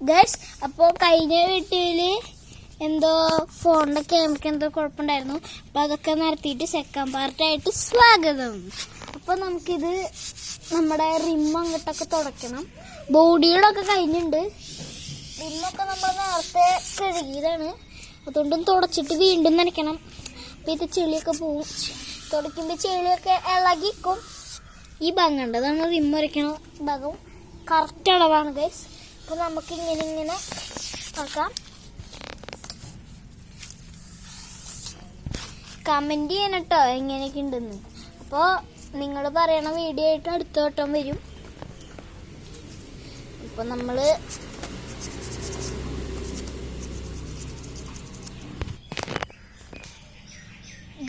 Guys, അപ്പോൾ കഴിഞ്ഞ വീട്ടില് എന്തോ ഫോണിന്റെ ക്യാമറയ്ക്ക് എന്തോ കുഴപ്പമുണ്ടായിരുന്നു. അപ്പൊ അതൊക്കെ നടത്തിയിട്ട് സെക്കൻഡ് പാർട്ടായിട്ട് സ്വാഗതം. അപ്പൊ നമുക്കിത് നമ്മുടെ റിം അങ്ങോട്ടൊക്കെ തുടയ്ക്കണം. ബോഡികളൊക്കെ കഴിഞ്ഞിട്ടുണ്ട്. റിമ്മൊക്കെ നമ്മൾ നേരത്തെ കഴുകിയതാണ്. അതുകൊണ്ടും തുടച്ചിട്ട് വീണ്ടും നനയ്ക്കണം. അപ്പൊ ഇത് ചെളിയൊക്കെ പോവും. തുടയ്ക്കുമ്പോൾ ചെളിയൊക്കെ ഇളകിക്കും. ഈ ഭാഗം കണ്ട് അതാണ് റിം വരയ്ക്കണ ഭാഗം. കറക്റ്റ് അളവാണ് ഗൈസ്. അപ്പൊ നമുക്ക് ഇങ്ങനെ ആക്കാം. കമന്റ് ചെയ്യണം കേട്ടോ എങ്ങനെയൊക്കെ ഉണ്ടെന്ന്. അപ്പോൾ നിങ്ങൾ പറയണ വീഡിയോ ആയിട്ട് അടുത്ത വട്ടം വരും. ഇപ്പൊ നമ്മള്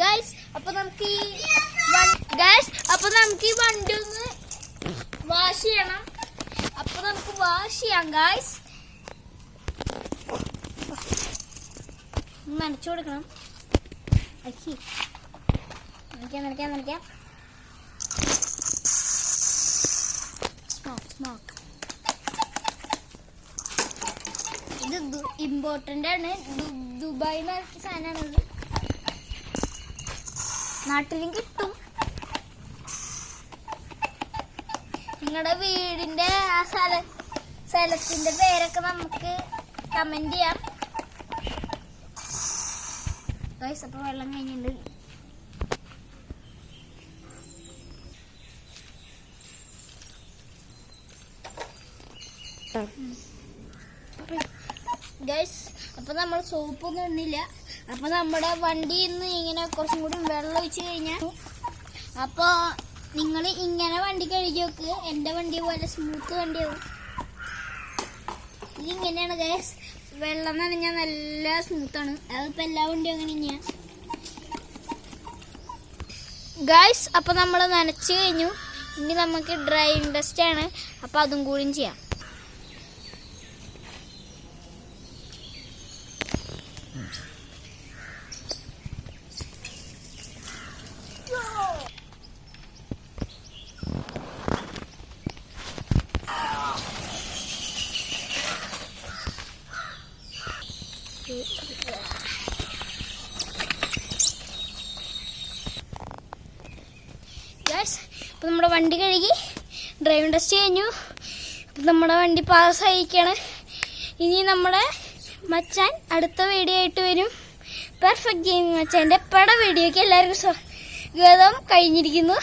ഗൈസ് അപ്പൊ നമുക്ക് ഈ വണ്ടി ഒന്ന് വാഷ് ചെയ്യണം. അപ്പൊ നമുക്ക് വാഷ് ചെയ്യാം ഗൈസ്. നനച്ചു കൊടുക്കണം. നനയ്ക്കാം. സ്മോക്ക് ഇത് ഇമ്പോർട്ടന്റ് ആണ്. ദുബായിൽ നിന്ന് ഇറക്കിയ സാധനമാണിത്. നാട്ടിലും കിട്ടും. നിങ്ങളുടെ വീടിന്റെ ആ സ്ഥലത്തിന്റെ പേരൊക്കെ നമുക്ക് കമന്റ് ചെയ്യാം ഗൈസ്. അപ്പൊ വെള്ളം കഴിഞ്ഞിട്ടുണ്ട്. ഗൈസ് അപ്പൊ നമ്മൾ സോപ്പൊന്നും ഇടുന്നില്ല. അപ്പൊ നമ്മുടെ വണ്ടിയിൽ നിന്ന് ഇങ്ങനെ കുറച്ചും കൂടി വെള്ളം ഒഴിച്ച് കഴിഞ്ഞാൽ അപ്പൊ നിങ്ങൾ ഇങ്ങനെ വണ്ടി കഴുകി നോക്ക്. എന്റെ വണ്ടി പോലെ സ്മൂത്ത് വണ്ടിയാവും. ഇതിങ്ങനെയാണ് ഗൈസ്. വെള്ളം നനഞ്ഞാൽ നല്ല സ്മൂത്താണ്. അതിപ്പോ എല്ലാ വണ്ടിയും അങ്ങനെ തന്നെയാ ഗൈസ്. അപ്പൊ നമ്മൾ നനച്ചു കഴിഞ്ഞു. ഇനി നമുക്ക് ഡ്രൈവിംഗ് ടെസ്റ്റ് ആണ്. അപ്പൊ അതും കൂടിയും ചെയ്യാം. അപ്പോൾ നമ്മുടെ വണ്ടി കഴുകി ഡ്രൈവിംഗ് ടെസ്റ്റ് കഴിഞ്ഞു. അപ്പം നമ്മുടെ വണ്ടി പാസ്സായിരിക്കുകയാണ്. ഇനി നമ്മുടെ മച്ചാൻ അടുത്ത വീഡിയോ ആയിട്ട് വരും. പെർഫെക്റ്റ് ഗെയിമിംഗ് മച്ചാൻ്റെ പട വീഡിയോയ്ക്ക് എല്ലാവർക്കും സ്വാഗതം. കഴിഞ്ഞിരിക്കുന്നു.